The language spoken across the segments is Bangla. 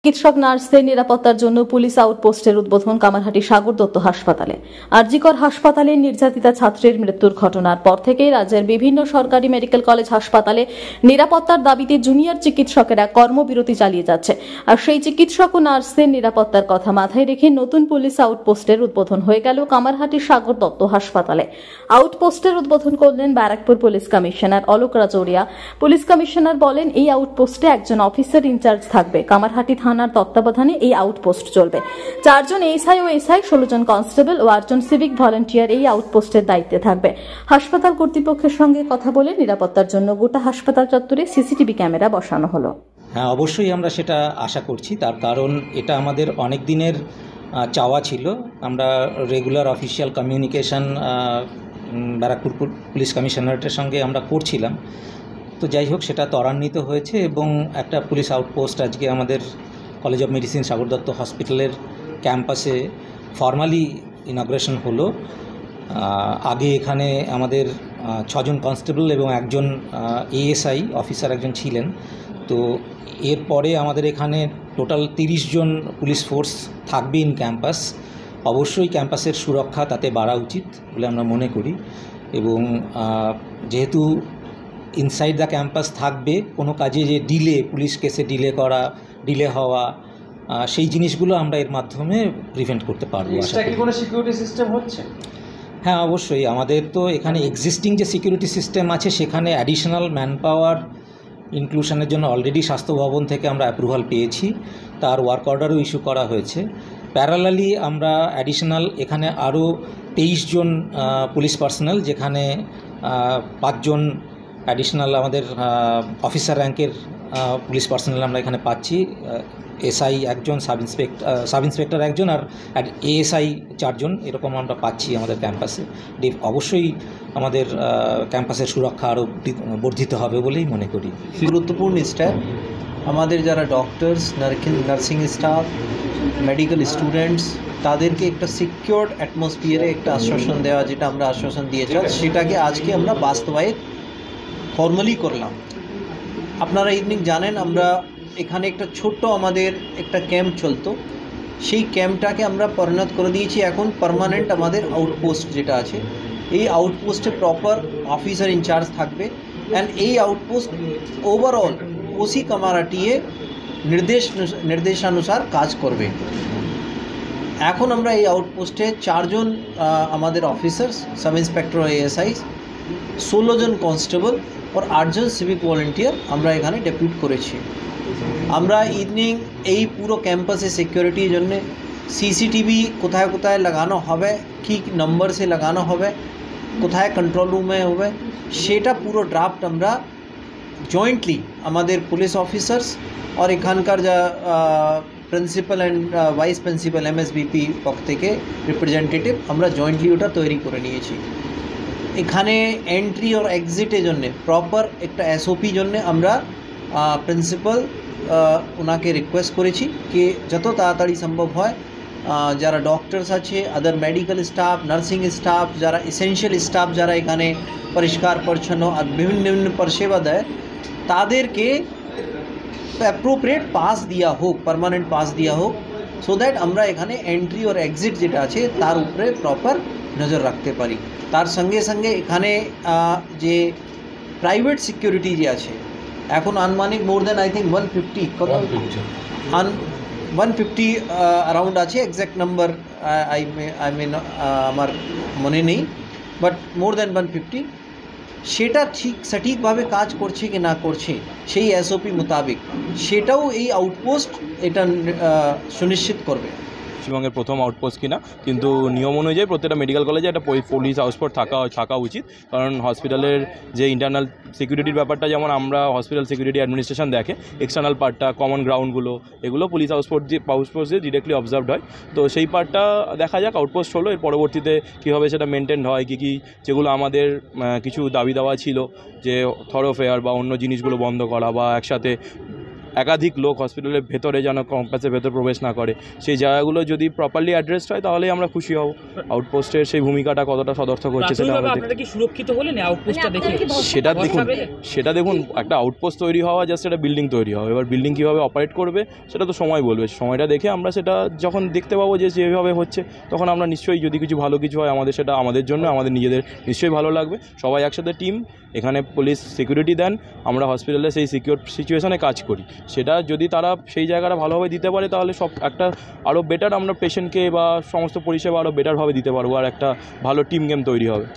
চিকিৎসক নার্সদের নিরাপত্তার জন্য পুলিশ আউটপোস্টের উদ্বোধন কামারহাটি সাগর দত্ত হাসপাতালে। আরজিকর হাসপাতালে নির্যাতিতা ছাত্রের মৃত্যুর ঘটনার পর থেকেই রাজ্যের বিভিন্ন সরকারি মেডিকেল কলেজ হাসপাতালে নিরাপত্তার দাবিতে জুনিয়র চিকিৎসকেরা কর্মবিরতি চালিয়ে যাচ্ছে। আর সেই চিকিৎসক ও নার্সদের নিরাপত্তার কথা মাথায় রেখে নতুন পুলিশ আউটপোস্টের উদ্বোধন হয়ে গেল কামারহাটি সাগর দত্ত হাসপাতালে। আউটপোস্টের উদ্বোধন করলেন Barrackpore police commissioner Alok Rajoria. Police commissioner বলেন, এই আউটপোস্টে একজন অফিসার ইনচার্জ থাকবে। কামারহাটি থানার তত্ত্বাবধানে এই আউটপোস্ট চলবে। 4 জন এসআই ও এসআই, 16 জন কনস্টেবল ও 8 জন সিভিক ভলান্টিয়ার এই আউটপোস্টের দায়িত্বে থাকবে। হাসপাতাল কর্তৃপক্ষের সঙ্গে কথা বলে নিরাপত্তার জন্য গোটা হাসপাতাল চত্বরে সিসিটিভি ক্যামেরা বসানো হলো। হ্যাঁ, অবশ্যই আমরা সেটা আশা করছি। তার কারণ এটা আমাদের অনেক দিনের চাওয়া ছিল। আমরা regular official communication Barrackpore police কমিশনারেটের সঙ্গে আমরা করছিলাম। তো যাই হোক, সেটা ত্বরান্বিত হয়েছে এবং একটা পুলিশ আউটপোস্ট আজকে আমাদের college of medicine Sagar Dutta হসপিটালের ক্যাম্পাসে ফর্মালি ইনগ্রেশন হলো। আগে এখানে আমাদের 6 জন কনস্টেবল এবং একজন এএসআই অফিসার একজন ছিলেন। তো এরপরে আমাদের এখানে টোটাল 30 জন পুলিশ ফোর্স থাকবে ইন ক্যাম্পাস। অবশ্যই ক্যাম্পাসের সুরক্ষা তাতে বাড়া উচিত বলে আমরা মনে করি। এবং যেহেতু ইনসাইড দ্য ক্যাম্পাস থাকবে, কোনো কাজে যে পুলিশ কেসে ডিলে হওয়া, সেই জিনিসগুলো আমরা এর মাধ্যমে প্রিভেন্ট করতে পারবো। কোনো সিকিউরিটি সিস্টেম হচ্ছে? হ্যাঁ, অবশ্যই। আমাদের তো এখানে এক্সিস্টিং যে সিকিউরিটি সিস্টেম আছে সেখানে অ্যাডিশনাল ম্যান পাওয়ার ইনক্লুশনের জন্য অলরেডি স্বাস্থ্য ভবন থেকে আমরা অ্যাপ্রুভাল পেয়েছি। তার ওয়ার্ক অর্ডারও ইস্যু করা হয়েছে। প্যারালালি আমরা অ্যাডিশনাল এখানে আরও 23 জন পুলিশ পার্সোনাল, যেখানে 5 জন অ্যাডিশনাল আমাদের অফিসার র্যাঙ্কের পুলিশ পার্সোনাল আমরা এখানে পাচ্ছি। এসআই একজন, সাব ইন্সপেক্টর একজন, আর এএসআই 4 জন, এরকম আমরা পাচ্ছি আমাদের ক্যাম্পাসে। অবশ্যই আমাদের ক্যাম্পাসের সুরক্ষা আরও বর্ধিত হবে বলেই মনে করি। গুরুত্বপূর্ণ স্টেপ। আমাদের যারা doctors, nursing staff, medical students, তাদেরকে একটা সিকিউরড অ্যাটমসফিয়ারে একটা আশ্বাসন দেওয়া, যেটা আমরা আশ্বাসন দিয়েছিলাম, সেটাকে আজকে আমরা বাস্তবায়িত ফর্মালি করলাম। আপনারা ইদানিং জানেন, আমরা এখানে একটা ছোট্ট আমাদের একটা ক্যাম্প চলতো, সেই ক্যাম্পটাকে আমরা পরিণত করে দিয়েছি এখন পার্মানেন্ট আমাদের আউটপোস্ট যেটা আছে। এই আউটপোস্টে প্রপার অফিসার ইনচার্জ থাকবে অ্যান্ড এই আউটপোস্ট ওভারঅল ওসি কামারহাটিয়ে নির্দেশানুসার কাজ করবে। এখন আমরা এই আউটপোস্টে 4 জন আমাদের অফিসার্স, সাব ইন্সপেক্টর ও এএসআই, 16 জন কনস্টেবল और 8 জন সিভিক ভলেন্টিয়ার আমরা এখানে ডেপুট করেছি। আমরা ইদানিং এই পুরো ক্যাম্পাসে সিকিউরিটির জন্য সিসিটিভি কোথায় কোথায় লাগানো হবে, কী নম্বর সে লাগানো হবে, কোথায় কন্ট্রোল রুমে হবে, সেটা পুরো ড্রাফট আমরা জয়েন্টলি আমাদের পুলিশ অফিসার্স আর এখানকার যা principal and vice principal MSBP পক্ষ থেকে রিপ্রেজেন্টেটিভ, আমরা জয়েন্টলি ওটা তৈরি করে নিয়েছি। এখানে এন্ট্রি আর এক্সিটের জন্য প্রপার একটা এসওপি জন্য আমরা প্রিন্সিপাল ওনাকে রিকোয়েস্ট করেছি কি যত তাড়াতাড়ি সম্ভব হয় যারা ডক্টরস আছে, আদার মেডিকেল স্টাফ, নার্সিং স্টাফ, যারা এসেনশিয়াল স্টাফ যারা এখানে পরিষ্কার পরিচ্ছন্ন আর বিভিন্ন পরিষেবা দেয়, তাদেরকে অ্যাপ্রোপ্রিয়েট পাস দেওয়া হোক, পার্মানেন্ট পাস দেওয়া হোক, সো দ্যাট আমরা এখানে এন্ট্রি আর এক্সিট যেটা আছে তার উপরে প্রপার নজর রাখতে পারি। তার সঙ্গে সঙ্গে এখানে যে প্রাইভেট সিকিউরিটি যে আছে, এখন আনুমানিক মোর দেন আই থিঙ্ক 150 অ্যারাউন্ড আছে। এক্স্যাক্ট নাম্বার আই মিন আমার মনে নেই, বাট মোর দেন 150। সেটা সঠিকভাবে কাজ করছে কি না করছে সেই এসওপি মোতাবেক সেটাও এই আউটপোস্ট এটা সুনিশ্চিত করবে। পশ্চিমবঙ্গের প্রথম আউটপোস্ট কিনা, কিন্তু নিয়ম অনুযায়ী প্রত্যেকটা মেডিকেল কলেজে একটা পুলিশ আউটপোস্ট থাকা উচিত। কারণ হসপিটালের যে ইন্টারনাল সিকিউরিটির ব্যাপারটা, যেমন আমরা হসপিটাল সিকিউরিটি অ্যাডমিনিস্ট্রেশন দেখে, এক্সটার্নাল পার্টটা, কমন গ্রাউন্ডগুলো, এগুলো পুলিশ আউটপোস্ট দিয়ে ডিরেক্টলি অবজার্ভড হয়। তো সেই পার্টটা দেখা যাক, আউটপোস্ট হলো, এর পরবর্তীতে কীভাবে সেটা মেনটেন হয়, কী যেগুলো আমাদের কিছু দাবি দেওয়া ছিল, যে থরোফেয়ার বা অন্য জিনিসগুলো বন্ধ করা, বা একসাথে একাধিক লোক হসপিটালের ভেতরে যেন ক্যাম্পাসের ভেতর প্রবেশ না করে, সেই জায়গাগুলো যদি প্রপারলি অ্যাড্রেসড হয় তাহলেই আমরা খুশি হব। আউটপোস্টের সেই ভূমিকাটা কতটা সদর্থক হচ্ছে সেটা আমরা আপনারা কি সুরক্ষিত হলেন আউটপোস্টটা দেখে? সেটা দেখুন একটা আউটপোস্ট তৈরি হওয়া জাস্ট একটা বিল্ডিং তৈরি হবে, এবার বিল্ডিং কীভাবে অপারেট করবে সেটা তো সময় বলবে। সময়টা দেখে আমরা সেটা যখন দেখতে পাবো যে যেভাবে হচ্ছে তখন আমরা নিশ্চয়ই যদি কিছু ভালো কিছু হয় আমাদের সেটা আমাদের জন্য আমাদের নিজেদের নিশ্চয়ই ভালো লাগবে। সবাই একসাথে টিম, এখানে পুলিশ সিকিউরিটি দেন, আমরা হসপিটালে সেই সিকিউর সিচুয়েশনে কাজ করি। সেটা যদি তারা সেই জায়গাটা ভালোভাবে দিতে পারে তাহলে সব একটা আরও বেটার আমরা পেশেন্টকে বা সমস্ত পরিষেবা আরও বেটারভাবে দিতে পারবো, আর একটা ভালো টিম গেম তৈরি হবে।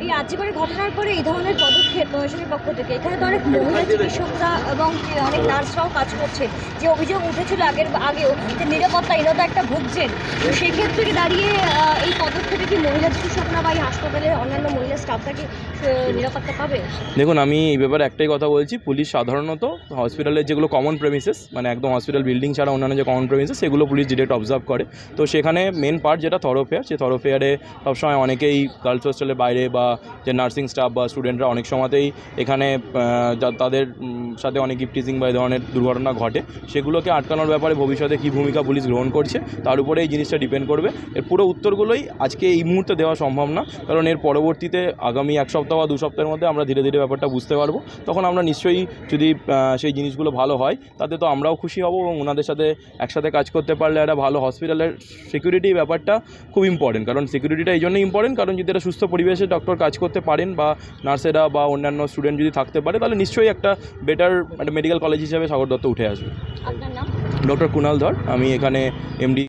এই আর্যিকরের ঘটনার পরে এই ধরনের পদক্ষেপ প্রশাসনের পক্ষ থেকে, এখানে তো অনেক মহিলা চিকিৎসকরা এবং অনেক নার্সরাও কাজ করছেন, যে অভিযোগ উঠেছিল আগেও যে নিরাপত্তাহীনতা একটা ভুগছেন, তো সেক্ষেত্রে কি দাঁড়িয়ে এই পদক্ষেপে কি মহিলা চিকিৎসকরা বা এই হাসপাতালের অন্যান্য মহিলা স্টাফরা কি নিরাপত্তা পাবে? দেখুন, আমি এই ব্যাপারে একটাই কথা বলছি, পুলিশ সাধারণত হসপিটালের যেগুলো কমন প্রেমিসেস, মানে একদম হসপিটাল বিল্ডিং ছাড়া অন্যান্য যে কমন প্রেমিসেস সেগুলো পুলিশ ডিরেক্ট অবজার্ভ করে। তো সেখানে মেন পার্ট যেটা থরোফেয়ার, সেই থরোফেয়ারে সবসময় অনেকেই গার্লস হোস্টেলের বাইরে বা যে নার্সিং স্টাফ বা স্টুডেন্টরা অনেক সময়তেই এখানে তাদের সাথে অনেক গিফটিজিং বা এই ধরনের দুর্ঘটনা ঘটে, সেগুলোকে আটকানোর ব্যাপারে ভবিষ্যতে কী ভূমিকা পুলিশ গ্রহণ করছে তার উপরে এই জিনিসটা ডিপেন্ড করবে। এর পুরো উত্তরগুলোই আজকে এই মুহূর্তে দেওয়া সম্ভব না, কারণ এর পরবর্তীতে আগামী 1 সপ্তাহ বা 2 সপ্তাহের মধ্যে আমরা ধীরে ধীরে ব্যাপারটা বুঝতে পারবো। তখন আমরা নিশ্চয়ই যদি সেই জিনিসগুলো ভালো হয় তাতে তো আমরাও খুশি হব, এবং ওনাদের সাথে একসাথে কাজ করতে পারলে একটা ভালো হসপিটালের সিকিউরিটি ব্যাপারটা খুব ইম্পর্টেন্ট। কারণ সিকিউরিটিটা এই জন্যই ইম্পর্টেন্ট, কারণ যদি একটা সুস্থ পরিবেশে ডক্টর কাজ করতে পারেন বা নার্সেরা বা অন্যান্য স্টুডেন্ট যদি থাকতে পারে তাহলে নিশ্চয়ই একটা বেটার একটা মেডিকেল কলেজ হিসেবে সাগর দত্ত উঠে আসবে। আপনার নাম? ডক্টর কুণাল ধর, আমি এখানে এমডি।